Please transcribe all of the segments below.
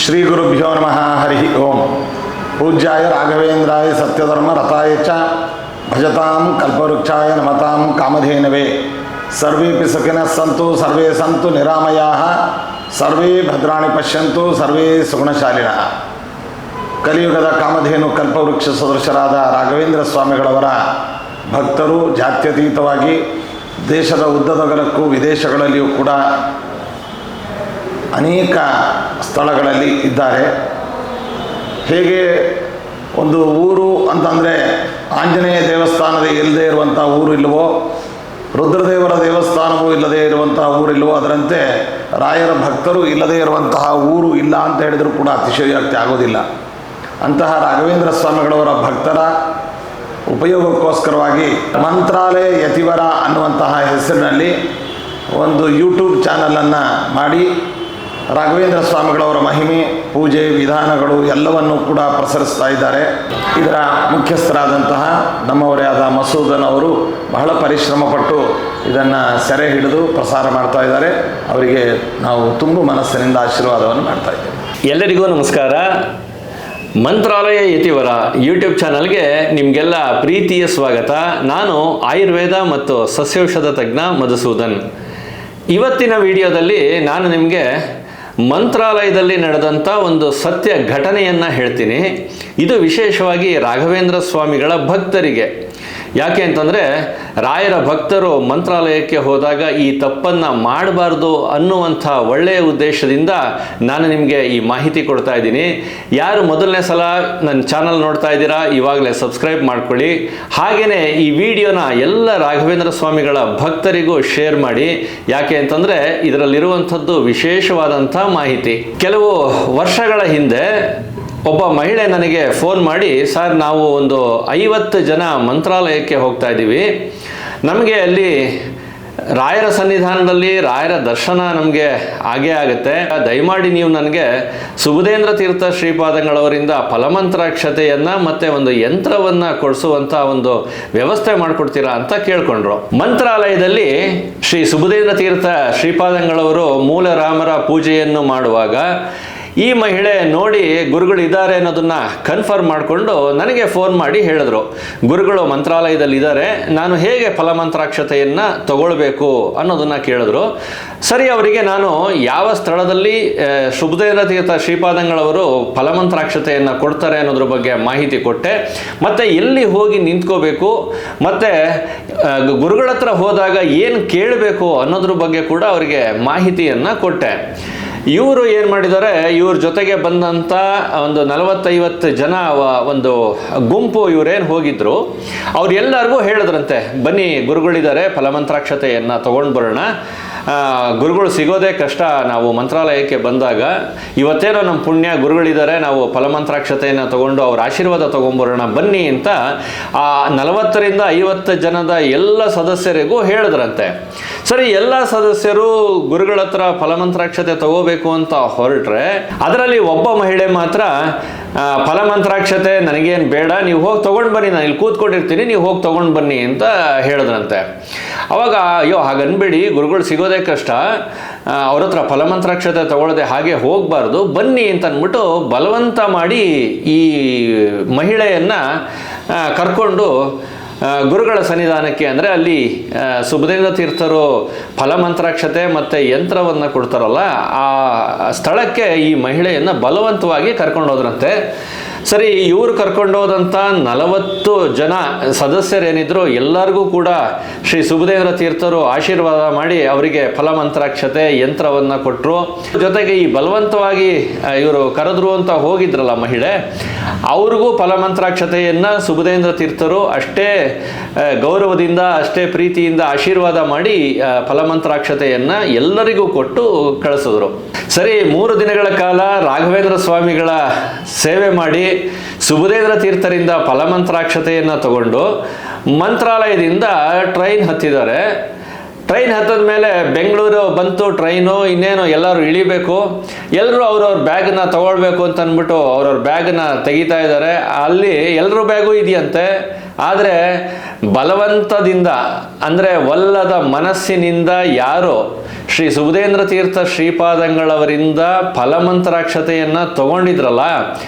ಶ್ರೀ ಗುರುಭ್ಯೋ ನಮಃ. ಹರಿ ಓಂ. ಪೂಜ್ಯಾಯ ರಾಘವೇಂದ್ರಾಯ ಸತ್ಯಧರ್ಮ ರಥಾಯ ಚ ಭಜತಾಂ ಕಲ್ಪವೃಕ್ಷಾಯ ನಮತಾಂ ಕಾಮಧೇನವೇ. ಸರ್ವೇಪಿ ಸುಖಿನಃ ಸಂತು ಸರ್ವೇ ಸಂತು ನಿರಾಮಯಾಃ ಸರ್ವೇ ಭದ್ರಾಣಿ ಪಶ್ಯಂತು ಸರ್ವೇ ಸುಗುಣಶಾಲಿನಃ. ಕಲಿಯುಗದ ಕಾಮಧೇನು ಕಲ್ಪವೃಕ್ಷ ಸದೃಶರಾದ ರಾಘವೇಂದ್ರ ಸ್ವಾಮಿಗಳವರ ಭಕ್ತರು ಜಾತ್ಯತೀತವಾಗಿ ದೇಶದ ಉದ್ದದಗಲಕ್ಕೂ ವಿದೇಶಗಳಲ್ಲಿಯೂ ಕೂಡ ಅನೇಕ ಸ್ಥಳಗಳಲ್ಲಿ ಇದ್ದಾರೆ. ಹೇಗೆ ಒಂದು ಊರು ಅಂತಂದರೆ ಆಂಜನೇಯ ದೇವಸ್ಥಾನದ ಇಲ್ಲದೆ ಇರುವಂಥ ಊರು ಇಲ್ಲವೋ, ರುದ್ರದೇವರ ದೇವಸ್ಥಾನವೂ ಇಲ್ಲದೇ ಇರುವಂತಹ ಊರಿಲ್ಲವೋ, ಅದರಂತೆ ರಾಯರ ಭಕ್ತರು ಇಲ್ಲದೇ ಇರುವಂತಹ ಊರು ಇಲ್ಲ ಅಂತ ಹೇಳಿದರೂ ಕೂಡ ಅತಿಶಯೋಕ್ತಿ ಆಗೋದಿಲ್ಲ. ಅಂತಹ ರಾಘವೇಂದ್ರ ಸ್ವಾಮಿಗಳವರ ಭಕ್ತರ ಉಪಯೋಗಕ್ಕೋಸ್ಕರವಾಗಿ ಮಂತ್ರಾಲಯ ಯತಿವರ ಅನ್ನುವಂತಹ ಹೆಸರಿನಲ್ಲಿ ಒಂದು ಯೂಟ್ಯೂಬ್ ಚಾನಲನ್ನು ಮಾಡಿ ರಾಘವೇಂದ್ರ ಸ್ವಾಮಿಗಳವರ ಮಹಿಮೆ, ಪೂಜೆ, ವಿಧಾನಗಳು ಎಲ್ಲವನ್ನೂ ಕೂಡ ಪ್ರಸರಿಸ್ತಾ ಇದ್ದಾರೆ. ಇದರ ಮುಖ್ಯಸ್ಥರಾದಂತಹ ನಮ್ಮವರೇ ಆದ ಮಸೂದನ್ ಅವರು ಬಹಳ ಪರಿಶ್ರಮಪಟ್ಟು ಇದನ್ನು ಸೆರೆ ಹಿಡಿದು ಪ್ರಸಾರ ಮಾಡ್ತಾ ಇದ್ದಾರೆ. ಅವರಿಗೆ ನಾವು ತುಂಬು ಮನಸ್ಸಿನಿಂದ ಆಶೀರ್ವಾದವನ್ನು ಮಾಡ್ತಾ ಇದ್ದೇವೆ. ಎಲ್ಲರಿಗೂ ನಮಸ್ಕಾರ. ಮಂತ್ರಾಲಯ ಯತಿವರ ಯೂಟ್ಯೂಬ್ ಚಾನಲ್ಗೆ ನಿಮಗೆಲ್ಲ ಪ್ರೀತಿಯ ಸ್ವಾಗತ. ನಾನು ಆಯುರ್ವೇದ ಮತ್ತು ಸಸ್ಯೌಷಧ ತಜ್ಞ ಮಧುಸೂದನ್. ಇವತ್ತಿನ ವಿಡಿಯೋದಲ್ಲಿ ನಾನು ನಿಮಗೆ ಮಂತ್ರಾಲಯದಲ್ಲಿ ನಡೆದಂಥ ಒಂದು ಸತ್ಯ ಘಟನೆಯನ್ನು ಹೇಳ್ತೀನಿ. ಇದು ವಿಶೇಷವಾಗಿ ರಾಘವೇಂದ್ರ ಸ್ವಾಮಿಗಳ ಭಕ್ತರಿಗೆ. ಯಾಕೆ ಅಂತಂದರೆ ರಾಯರ ಭಕ್ತರು ಮಂತ್ರಾಲಯಕ್ಕೆ ಹೋದಾಗ ಈ ತಪ್ಪನ್ನು ಮಾಡಬಾರ್ದು ಅನ್ನುವಂಥ ಒಳ್ಳೆಯ ಉದ್ದೇಶದಿಂದ ನಾನು ನಿಮಗೆ ಈ ಮಾಹಿತಿ ಕೊಡ್ತಾ ಇದ್ದೀನಿ. ಯಾರು ಮೊದಲನೇ ಸಲ ನನ್ನ ಚಾನಲ್ ನೋಡ್ತಾ ಇದ್ದೀರಾ, ಇವಾಗಲೇ ಸಬ್ಸ್ಕ್ರೈಬ್ ಮಾಡ್ಕೊಳ್ಳಿ. ಹಾಗೆಯೇ ಈ ವಿಡಿಯೋನ ಎಲ್ಲ ರಾಘವೇಂದ್ರ ಸ್ವಾಮಿಗಳ ಭಕ್ತರಿಗೂ ಶೇರ್ ಮಾಡಿ. ಯಾಕೆ ಅಂತಂದರೆ ಇದರಲ್ಲಿರುವಂಥದ್ದು ವಿಶೇಷವಾದಂಥ ಮಾಹಿತಿ. ಕೆಲವು ವರ್ಷಗಳ ಹಿಂದೆ ಒಬ್ಬ ಮಹಿಳೆ ನನಗೆ ಫೋನ್ ಮಾಡಿ, ಸರ್ ನಾವು ಒಂದು 50 ಜನ ಮಂತ್ರಾಲಯಕ್ಕೆ ಹೋಗ್ತಾ ಇದ್ದೀವಿ, ನಮಗೆ ಅಲ್ಲಿ ರಾಯರ ಸನ್ನಿಧಾನದಲ್ಲಿ ರಾಯರ ದರ್ಶನ ನಮಗೆ ಆಗೇ ಆಗುತ್ತೆ, ದಯಮಾಡಿ ನೀವು ನನಗೆ ಸುಬುಧೇಂದ್ರ ತೀರ್ಥ ಶ್ರೀಪಾದಂಗಳವರಿಂದ ಫಲಮಂತ್ರಾಕ್ಷತೆಯನ್ನು ಮತ್ತು ಒಂದು ಯಂತ್ರವನ್ನು ಕೊಡಿಸುವಂಥ ಒಂದು ವ್ಯವಸ್ಥೆ ಮಾಡಿಕೊಡ್ತೀರಾ ಅಂತ ಕೇಳ್ಕೊಂಡ್ರು. ಮಂತ್ರಾಲಯದಲ್ಲಿ ಶ್ರೀ ಸುಬುಧೇಂದ್ರ ತೀರ್ಥ ಶ್ರೀಪಾದಂಗಳವರು ಮೂಲ ರಾಮರ ಪೂಜೆಯನ್ನು ಮಾಡುವಾಗ ಈ ಮಹಿಳೆ ನೋಡಿ ಗುರುಗಳಿದ್ದಾರೆ ಅನ್ನೋದನ್ನು ಕನ್ಫರ್ಮ್ ಮಾಡಿಕೊಂಡು ನನಗೆ ಫೋನ್ ಮಾಡಿ ಹೇಳಿದ್ರು, ಗುರುಗಳು ಮಂತ್ರಾಲಯದಲ್ಲಿ ಇದ್ದಾರೆ, ನಾನು ಹೇಗೆ ಫಲಮಂತ್ರಾಕ್ಷತೆಯನ್ನು ತಗೊಳ್ಬೇಕು ಅನ್ನೋದನ್ನು ಕೇಳಿದ್ರು. ಸರಿ, ಅವರಿಗೆ ನಾನು ಯಾವ ಸ್ಥಳದಲ್ಲಿ ಸುಬುಧೇಂದ್ರ ತೀರ್ಥ ಶ್ರೀಪಾದಂಗಳವರು ಫಲಮಂತ್ರಾಕ್ಷತೆಯನ್ನು ಕೊಡ್ತಾರೆ ಅನ್ನೋದ್ರ ಬಗ್ಗೆ ಮಾಹಿತಿ ಕೊಟ್ಟೆ. ಮತ್ತು ಎಲ್ಲಿ ಹೋಗಿ ನಿಂತ್ಕೋಬೇಕು, ಮತ್ತು ಗುರುಗಳ ಹತ್ರ ಹೋದಾಗ ಏನು ಕೇಳಬೇಕು ಅನ್ನೋದ್ರ ಬಗ್ಗೆ ಕೂಡ ಅವರಿಗೆ ಮಾಹಿತಿಯನ್ನು ಕೊಟ್ಟೆ. ಇವರು ಏನು ಮಾಡಿದ್ದಾರೆ, ಇವ್ರ ಜೊತೆಗೆ ಬಂದಂಥ ಒಂದು 40-50 ಜನ ಒಂದು ಗುಂಪು ಇವರೇನು ಹೋಗಿದ್ರು, ಅವ್ರು ಎಲ್ಲರಿಗೂ ಹೇಳಿದ್ರಂತೆ, ಬನ್ನಿ ಗುರುಗಳಿದ್ದಾರೆ, ಫಲಮಂತ್ರಾಕ್ಷತೆಯನ್ನು ತೊಗೊಂಡು ಬರೋಣ, ಗುರುಗಳು ಸಿಗೋದೇ ಕಷ್ಟ, ನಾವು ಮಂತ್ರಾಲಯಕ್ಕೆ ಬಂದಾಗ ಇವತ್ತೇನೋ ನಮ್ಮ ಪುಣ್ಯ ಗುರುಗಳಿದ್ದಾರೆ, ನಾವು ಫಲಮಂತ್ರಾಕ್ಷತೆಯನ್ನು ತಗೊಂಡು ಅವ್ರ ಆಶೀರ್ವಾದ ತೊಗೊಂಬರೋಣ ಬನ್ನಿ ಅಂತ ಆ 40-50 ಜನದ ಎಲ್ಲ ಸದಸ್ಯರಿಗೂ ಹೇಳಿದ್ರಂತೆ. ಸರಿ, ಎಲ್ಲ ಸದಸ್ಯರು ಗುರುಗಳ ಹತ್ರ ಫಲಮಂತ್ರಾಕ್ಷತೆ ತಗೋಬೇಕು ಅಂತ ಹೊರಟ್ರೆ, ಅದರಲ್ಲಿ ಒಬ್ಬ ಮಹಿಳೆ ಮಾತ್ರ ಫಲಮಂತ್ರಾಕ್ಷತೆ ನನಗೇನು ಬೇಡ, ನೀವು ಹೋಗಿ ತೊಗೊಂಡು ಬನ್ನಿ, ನಾನು ಇಲ್ಲಿ ಕೂತ್ಕೊಂಡಿರ್ತೀನಿ, ನೀವು ಹೋಗಿ ತೊಗೊಂಡು ಬನ್ನಿ ಅಂತ ಹೇಳಿದ್ರಂತೆ. ಅವಾಗ ಅಯ್ಯೋ ಹಾಗನ್ಬೇಡಿ, ಗುರುಗಳು ಸಿಗೋದೇ ಕಷ್ಟ, ಅವ್ರ ಹತ್ರ ಫಲಮಂತ್ರಾಕ್ಷತೆ ತಗೊಳ್ಳದೆ ಹಾಗೆ ಹೋಗಬಾರ್ದು, ಬನ್ನಿ ಅಂತ ಅಂದ್ಬಿಟ್ಟು ಬಲವಂತ ಮಾಡಿ ಈ ಮಹಿಳೆಯನ್ನು ಕರ್ಕೊಂಡು ಗುರುಗಳ ಸನ್ನಿಧಾನಕ್ಕೆ, ಅಂದರೆ ಅಲ್ಲಿ ಸುಬುಧೇಂದ್ರ ತೀರ್ಥರು ಫಲಮಂತ್ರಾಕ್ಷತೆ ಮತ್ತು ಯಂತ್ರವನ್ನು ಕೊಡ್ತಾರಲ್ಲ ಆ ಸ್ಥಳಕ್ಕೆ ಈ ಮಹಿಳೆಯನ್ನು ಬಲವಂತವಾಗಿ ಕರ್ಕೊಂಡು ಹೋದ್ರಂತೆ. ಸರಿ, ಇವರು ಕರ್ಕೊಂಡೋದಂಥ 40 ಜನ ಸದಸ್ಯರೇನಿದ್ರು ಎಲ್ಲರಿಗೂ ಕೂಡ ಶ್ರೀ ಸುಬುಧೇಂದ್ರ ತೀರ್ಥರು ಆಶೀರ್ವಾದ ಮಾಡಿ ಅವರಿಗೆ ಫಲಮಂತ್ರಾಕ್ಷತೆ ಯಂತ್ರವನ್ನು ಕೊಟ್ಟರು. ಜೊತೆಗೆ ಈ ಬಲವಂತವಾಗಿ ಇವರು ಕರೆದ್ರು ಅಂತ ಹೋಗಿದ್ರಲ್ಲ ಮಹಿಳೆ, ಅವ್ರಿಗೂ ಫಲಮಂತ್ರಾಕ್ಷತೆಯನ್ನು ಸುಬುಧೇಂದ್ರ ತೀರ್ಥರು ಅಷ್ಟೇ ಗೌರವದಿಂದ, ಅಷ್ಟೇ ಪ್ರೀತಿಯಿಂದ ಆಶೀರ್ವಾದ ಮಾಡಿ ಫಲಮಂತ್ರಾಕ್ಷತೆಯನ್ನು ಎಲ್ಲರಿಗೂ ಕೊಟ್ಟು ಕಳಿಸಿದ್ರು. ಸರಿ, 3 ದಿನಗಳ ಕಾಲ ರಾಘವೇಂದ್ರ ಸ್ವಾಮಿಗಳ ಸೇವೆ ಮಾಡಿ ಸುಬುಧೇಂದ್ರ ತೀರ್ಥರಿಂದ ಫಲಮಂತ್ರಾಕ್ಷತೆಯನ್ನು ತಗೊಂಡು ಮಂತ್ರಾಲಯದಿಂದ ಟ್ರೈನ್ ಹತ್ತಿದ್ದಾರೆ. ಟ್ರೈನ್ ಹತ್ತದ ಮೇಲೆ ಬೆಂಗಳೂರು ಬಂತು ಟ್ರೈನು, ಇನ್ನೇನು ಎಲ್ಲರೂ ಇಳಿಬೇಕು, ಎಲ್ಲರೂ ಅವ್ರವ್ರ ಬ್ಯಾಗನ್ನ ತಗೊಳ್ಬೇಕು ಅಂತ ಅಂದ್ಬಿಟ್ಟು ಅವ್ರವ್ರ ಬ್ಯಾಗನ್ನ ತೆಗಿತಾ ಇದ್ದಾರೆ. ಅಲ್ಲಿ ಎಲ್ಲರ ಬ್ಯಾಗು ಇದೆಯಂತೆ. ಆದರೆ ಬಲವಂತದಿಂದ ಅಂದರೆ ಒಲ್ಲದ ಮನಸ್ಸಿನಿಂದ ಯಾರು ಶ್ರೀ ಸುಬುಧೇಂದ್ರ ತೀರ್ಥ ಶ್ರೀಪಾದಂಗಳವರಿಂದ ಫಲಮಂತ್ರಾಕ್ಷತೆಯನ್ನು ತಗೊಂಡಿದ್ರಲ್ಲ,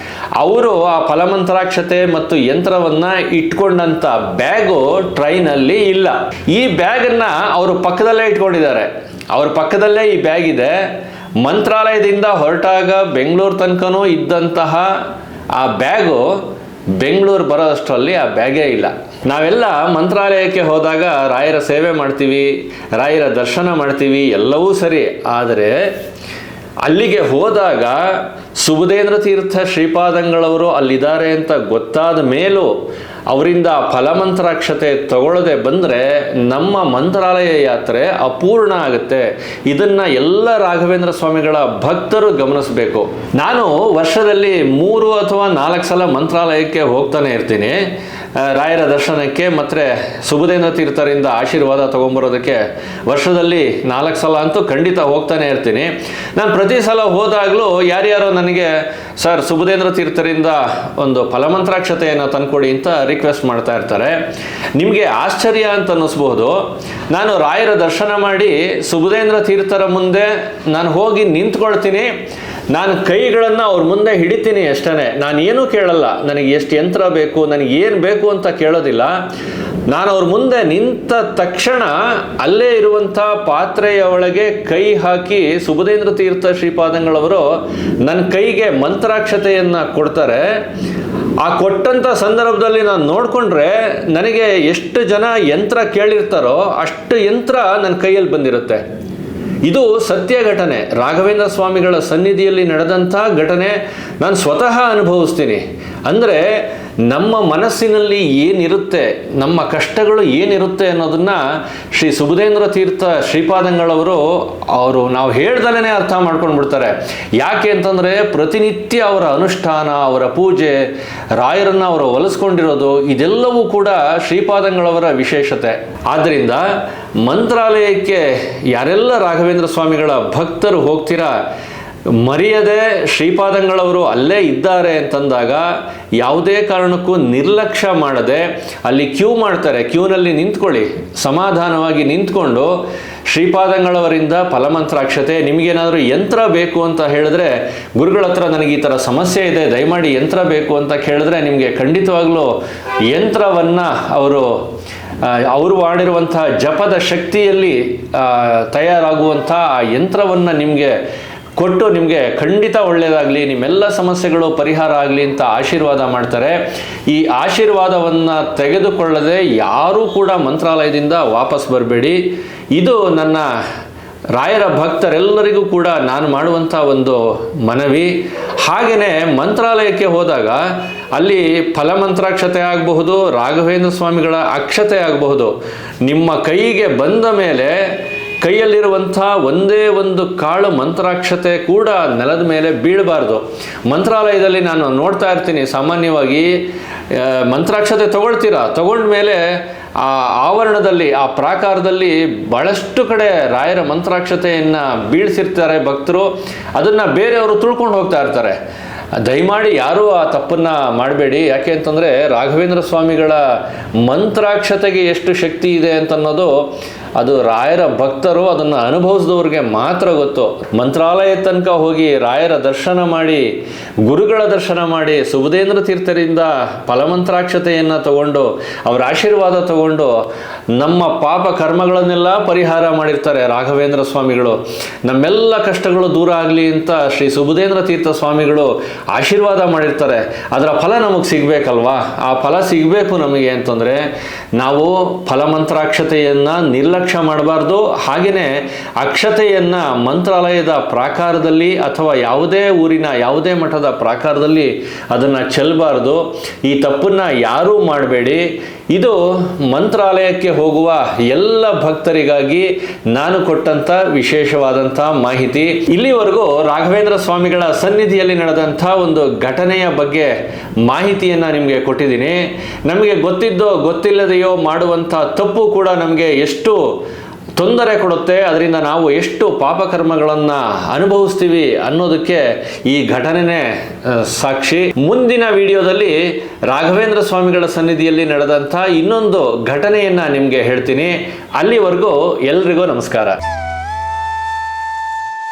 ಅವರು ಆ ಫಲಮಂತ್ರಾಕ್ಷತೆ ಮತ್ತು ಯಂತ್ರವನ್ನು ಇಟ್ಕೊಂಡಂಥ ಬ್ಯಾಗು ಟ್ರೈನಲ್ಲಿ ಇಲ್ಲ. ಈ ಬ್ಯಾಗನ್ನು ಅವರು ಪಕ್ಕದಲ್ಲೇ ಇಟ್ಕೊಂಡಿದ್ದಾರೆ. ಅವ್ರ ಪಕ್ಕದಲ್ಲೇ ಈ ಬ್ಯಾಗ್ ಇದೆ. ಮಂತ್ರಾಲಯದಿಂದ ಹೊರಟಾಗ ಬೆಂಗಳೂರು ತನಕನೂ ಇದ್ದಂತಹ ಆ ಬ್ಯಾಗು ಬೆಂಗಳೂರು ಬರೋಷ್ಟರಲ್ಲಿ ಆ ಬ್ಯಾಗೇ ಇಲ್ಲ. ನಾವೆಲ್ಲ ಮಂತ್ರಾಲಯಕ್ಕೆ ಹೋದಾಗ ರಾಯರ ಸೇವೆ ಮಾಡ್ತೀವಿ, ರಾಯರ ದರ್ಶನ ಮಾಡ್ತೀವಿ, ಎಲ್ಲವೂ ಸರಿ. ಆದರೆ ಅಲ್ಲಿಗೆ ಹೋದಾಗ ಸುಬುಧೇಂದ್ರ ತೀರ್ಥ ಶ್ರೀಪಾದಂಗಳವರು ಅಲ್ಲಿದ್ದಾರೆ ಅಂತ ಗೊತ್ತಾದ ಮೇಲೂ ಅವರಿಂದ ಫಲಮಂತ್ರಾಕ್ಷತೆ ತಗೊಳ್ಳದೆ ಬಂದರೆ ನಮ್ಮ ಮಂತ್ರಾಲಯ ಯಾತ್ರೆ ಅಪೂರ್ಣ ಆಗುತ್ತೆ. ಇದನ್ನು ಎಲ್ಲ ರಾಘವೇಂದ್ರ ಸ್ವಾಮಿಗಳ ಭಕ್ತರು ಗಮನಿಸಬೇಕು. ನಾನು ವರ್ಷದಲ್ಲಿ 3 ಅಥವಾ 4 ಸಲ ಮಂತ್ರಾಲಯಕ್ಕೆ ಹೋಗ್ತಾನೆ ಇರ್ತೀನಿ ರಾಯರ ದರ್ಶನಕ್ಕೆ, ಮತ್ತು ಸುಬುಧೇಂದ್ರ ತೀರ್ಥರಿಂದ ಆಶೀರ್ವಾದ ತೊಗೊಂಬರೋದಕ್ಕೆ ವರ್ಷದಲ್ಲಿ 4 ಸಲ ಅಂತೂ ಖಂಡಿತ ಹೋಗ್ತಾನೆ ಇರ್ತೀನಿ. ನಾನು ಪ್ರತಿ ಸಲ ಹೋದಾಗಲೂ ಯಾರ್ಯಾರೋ ನನಗೆ ಸರ್ ಸುಬುಧೇಂದ್ರ ತೀರ್ಥರಿಂದ ಒಂದು ಫಲಮಂತ್ರಾಕ್ಷತೆಯನ್ನು ತಂದ್ಕೊಡಿ ಅಂತ ರಿಕ್ವೆಸ್ಟ್ ಮಾಡ್ತಾ ಇರ್ತಾರೆ. ನಿಮಗೆ ಆಶ್ಚರ್ಯ ಅಂತ ಅನ್ನಿಸ್ಬೋದು. ನಾನು ರಾಯರ ದರ್ಶನ ಮಾಡಿ ಸುಬುಧೇಂದ್ರ ತೀರ್ಥರ ಮುಂದೆ ನಾನು ಹೋಗಿ ನಿಂತ್ಕೊಳ್ತೀನಿ. ನಾನು ಕೈಗಳನ್ನು ಅವ್ರ ಮುಂದೆ ಹಿಡಿತೀನಿ ಅಷ್ಟೇ. ನಾನು ಏನೂ ಕೇಳಲ್ಲ, ನನಗೆ ಎಷ್ಟು ಯಂತ್ರ ಬೇಕು, ನನಗೆ ಏನು ಬೇಕು ಅಂತ ಕೇಳೋದಿಲ್ಲ. ನಾನು ಅವ್ರ ಮುಂದೆ ನಿಂತ ತಕ್ಷಣ ಅಲ್ಲೇ ಇರುವಂಥ ಪಾತ್ರೆಯ ಒಳಗೆ ಕೈ ಹಾಕಿ ಸುಬುಧೇಂದ್ರ ತೀರ್ಥ ಶ್ರೀಪಾದಂಗಳವರು ನನ್ನ ಕೈಗೆ ಮಂತ್ರಾಕ್ಷತೆಯನ್ನು ಕೊಡ್ತಾರೆ. ಆ ಕೊಟ್ಟಂಥ ಸಂದರ್ಭದಲ್ಲಿ ನಾನು ನೋಡಿಕೊಂಡ್ರೆ ನನಗೆ ಎಷ್ಟು ಜನ ಯಂತ್ರ ಕೇಳಿರ್ತಾರೋ ಅಷ್ಟು ಯಂತ್ರ ನನ್ನ ಕೈಯಲ್ಲಿ ಬಂದಿರುತ್ತೆ. ಇದು ಸತ್ಯ ಘಟನೆ, ರಾಘವೇಂದ್ರ ಸ್ವಾಮಿಗಳ ಸನ್ನಿಧಿಯಲ್ಲಿ ನಡೆದಂಥ ಘಟನೆ. ನಾನು ಸ್ವತಃ ಅನುಭವಿಸ್ತೀನಿ. ಅಂದರೆ ನಮ್ಮ ಮನಸ್ಸಿನಲ್ಲಿ ಏನಿರುತ್ತೆ, ನಮ್ಮ ಕಷ್ಟಗಳು ಏನಿರುತ್ತೆ ಅನ್ನೋದನ್ನು ಶ್ರೀ ಸುಬುಧೇಂದ್ರ ತೀರ್ಥ ಶ್ರೀಪಾದಂಗಳವರು ನಾವು ಹೇಳ್ದಲೇ ಅರ್ಥ ಮಾಡ್ಕೊಂಡು ಬಿಡ್ತಾರೆ. ಯಾಕೆ ಅಂತಂದರೆ ಪ್ರತಿನಿತ್ಯ ಅವರ ಅನುಷ್ಠಾನ, ಅವರ ಪೂಜೆ, ರಾಯರನ್ನು ಅವರು ಒಲಿಸ್ಕೊಂಡಿರೋದು ಇದೆಲ್ಲವೂ ಕೂಡ ಶ್ರೀಪಾದಂಗಳವರ ವಿಶೇಷತೆ. ಆದ್ದರಿಂದ ಮಂತ್ರಾಲಯಕ್ಕೆ ಯಾರೆಲ್ಲ ರಾಘವೇಂದ್ರ ಸ್ವಾಮಿಗಳ ಭಕ್ತರು ಹೋಗ್ತೀರಾ, ಮರೆಯದೆ ಶ್ರೀಪಾದಂಗಳವರು ಅಲ್ಲೇ ಇದ್ದಾರೆ ಅಂತಂದಾಗ ಯಾವುದೇ ಕಾರಣಕ್ಕೂ ನಿರ್ಲಕ್ಷ್ಯ ಮಾಡದೆ ಅಲ್ಲಿ ಕ್ಯೂ ಮಾಡ್ತಾರೆ. ಕ್ಯೂನಲ್ಲಿ ನಿಂತ್ಕೊಳ್ಳಿ, ಸಮಾಧಾನವಾಗಿ ನಿಂತ್ಕೊಂಡು ಶ್ರೀಪಾದಂಗಳವರಿಂದ ಫಲಮಂತ್ರಾಕ್ಷತೆ. ನಿಮಗೇನಾದರೂ ಯಂತ್ರ ಬೇಕು ಅಂತ ಹೇಳಿದ್ರೆ ಗುರುಗಳ ಹತ್ರ ನನಗೆ ಈ ಥರ ಸಮಸ್ಯೆ ಇದೆ, ದಯಮಾಡಿ ಯಂತ್ರ ಬೇಕು ಅಂತ ಕೇಳಿದ್ರೆ ನಿಮಗೆ ಖಂಡಿತವಾಗ್ಲೂ ಯಂತ್ರವನ್ನು ಅವರು ಮಾಡಿರುವಂಥ ಜಪದ ಶಕ್ತಿಯಲ್ಲಿ ತಯಾರಾಗುವಂಥ ಆ ಯಂತ್ರವನ್ನು ನಿಮಗೆ ಕೊಟ್ಟು ನಿಮಗೆ ಖಂಡಿತ ಒಳ್ಳೆಯದಾಗಲಿ, ನಿಮ್ಮೆಲ್ಲ ಸಮಸ್ಯೆಗಳು ಪರಿಹಾರ ಆಗಲಿ ಅಂತ ಆಶೀರ್ವಾದ ಮಾಡ್ತಾರೆ. ಈ ಆಶೀರ್ವಾದವನ್ನು ತೆಗೆದುಕೊಳ್ಳದೆ ಯಾರೂ ಕೂಡ ಮಂತ್ರಾಲಯದಿಂದ ವಾಪಸ್ ಬರಬೇಡಿ. ಇದು ನನ್ನ ರಾಯರ ಭಕ್ತರೆಲ್ಲರಿಗೂ ಕೂಡ ನಾನು ಮಾಡುವಂಥ ಒಂದು ಮನವಿ. ಹಾಗೆಯೇ ಮಂತ್ರಾಲಯಕ್ಕೆ ಹೋದಾಗ ಅಲ್ಲಿ ಫಲಮಂತ್ರಾಕ್ಷತೆ ಆಗಬಹುದು, ರಾಘವೇಂದ್ರ ಸ್ವಾಮಿಗಳ ಅಕ್ಷತೆ ಆಗಬಹುದು. ನಿಮ್ಮ ಕೈಗೆ ಬಂದ ಮೇಲೆ ಕೈಯಲ್ಲಿರುವಂಥ ಒಂದೇ ಒಂದು ಕಾಳು ಮಂತ್ರಾಕ್ಷತೆ ಕೂಡ ನೆಲದ ಮೇಲೆ ಬೀಳಬಾರ್ದು. ಮಂತ್ರಾಲಯದಲ್ಲಿ ನಾನು ನೋಡ್ತಾ ಇರ್ತೀನಿ, ಸಾಮಾನ್ಯವಾಗಿ ಮಂತ್ರಾಕ್ಷತೆ ತಗೊಂಡ್ಮೇಲೆ ಆ ಆವರಣದಲ್ಲಿ, ಆ ಪ್ರಾಕಾರದಲ್ಲಿ ಬಹಳಷ್ಟು ಕಡೆ ರಾಯರ ಮಂತ್ರಾಕ್ಷತೆಯನ್ನು ಬೀಳಿಸಿರ್ತಾರೆ ಭಕ್ತರು. ಅದನ್ನು ಬೇರೆಯವರು ತುಳ್ಕೊಂಡು ಹೋಗ್ತಾ ಇರ್ತಾರೆ. ದಯಮಾಡಿ ಯಾರೂ ಆ ತಪ್ಪನ್ನು ಮಾಡಬೇಡಿ. ಯಾಕೆ ಅಂತಂದರೆ ರಾಘವೇಂದ್ರ ಸ್ವಾಮಿಗಳ ಮಂತ್ರಾಕ್ಷತೆಗೆ ಎಷ್ಟು ಶಕ್ತಿ ಇದೆ ಅಂತನ್ನೋದು ಅದು ರಾಯರ ಭಕ್ತರು ಅದನ್ನು ಅನುಭವಿಸಿದವ್ರಿಗೆ ಮಾತ್ರ ಗೊತ್ತು. ಮಂತ್ರಾಲಯ ತನಕ ಹೋಗಿ ರಾಯರ ದರ್ಶನ ಮಾಡಿ, ಗುರುಗಳ ದರ್ಶನ ಮಾಡಿ, ಸುಬುಧೇಂದ್ರ ತೀರ್ಥರಿಂದ ಫಲಮಂತ್ರಾಕ್ಷತೆಯನ್ನು ತಗೊಂಡು ಅವರ ಆಶೀರ್ವಾದ ತಗೊಂಡು ನಮ್ಮ ಪಾಪ ಕರ್ಮಗಳನ್ನೆಲ್ಲ ಪರಿಹಾರ ಮಾಡಿರ್ತಾರೆ ರಾಘವೇಂದ್ರ ಸ್ವಾಮಿಗಳು. ನಮ್ಮೆಲ್ಲ ಕಷ್ಟಗಳು ದೂರ ಆಗಲಿ ಅಂತ ಶ್ರೀ ಸುಬುಧೇಂದ್ರ ತೀರ್ಥ ಸ್ವಾಮಿಗಳು ಆಶೀರ್ವಾದ ಮಾಡಿರ್ತಾರೆ. ಅದರ ಫಲ ನಮಗೆ ಸಿಗಬೇಕಲ್ವಾ? ಆ ಫಲ ಸಿಗಬೇಕು ನಮಗೆ ಅಂತಂದರೆ ನಾವು ಫಲಮಂತ್ರಾಕ್ಷತೆಯನ್ನು ನಿರ್ಲಕ್ಷ್ಯ ಮಾಡಬಾರ್ದು. ಹಾಗೆಯೇ ಅಕ್ಷತೆಯನ್ನು ಮಂತ್ರಾಲಯದ ಪ್ರಾಕಾರದಲ್ಲಿ ಅಥವಾ ಯಾವುದೇ ಊರಿನ ಯಾವುದೇ ಮಠದ ಪ್ರಾಕಾರದಲ್ಲಿ ಅದನ್ನು ಚೆಲ್ಲಬಾರ್ದು. ಈ ತಪ್ಪನ್ನು ಯಾರೂ ಮಾಡಬೇಡಿ. ಇದು ಮಂತ್ರಾಲಯಕ್ಕೆ ಹೋಗುವ ಎಲ್ಲ ಭಕ್ತರಿಗಾಗಿ ನಾನು ಕೊಟ್ಟಂಥ ವಿಶೇಷವಾದಂಥ ಮಾಹಿತಿ. ಇಲ್ಲಿವರೆಗೂ ರಾಘವೇಂದ್ರ ಸ್ವಾಮಿಗಳ ಸನ್ನಿಧಿಯಲ್ಲಿ ನಡೆದಂಥ ಒಂದು ಘಟನೆಯ ಬಗ್ಗೆ ಮಾಹಿತಿಯನ್ನು ನಿಮಗೆ ಕೊಟ್ಟಿದ್ದೀನಿ. ನಮಗೆ ಗೊತ್ತಿದ್ದೋ ಗೊತ್ತಿಲ್ಲದೆಯೋ ಮಾಡುವಂಥ ತಪ್ಪು ಕೂಡ ನಮಗೆ ಎಷ್ಟು ತೊಂದರೆ ಕೊಡುತ್ತೆ, ಅದರಿಂದ ನಾವು ಎಷ್ಟು ಪಾಪಕರ್ಮಗಳನ್ನು ಅನುಭವಿಸ್ತೀವಿ ಅನ್ನೋದಕ್ಕೆ ಈ ಘಟನೆನೇ ಸಾಕ್ಷಿ. ಮುಂದಿನ ವಿಡಿಯೋದಲ್ಲಿ ರಾಘವೇಂದ್ರ ಸ್ವಾಮಿಗಳ ಸನ್ನಿಧಿಯಲ್ಲಿ ನಡೆದಂಥ ಇನ್ನೊಂದು ಘಟನೆಯನ್ನು ನಿಮಗೆ ಹೇಳ್ತೀನಿ. ಅಲ್ಲಿವರೆಗೂ ಎಲ್ರಿಗೂ ನಮಸ್ಕಾರ.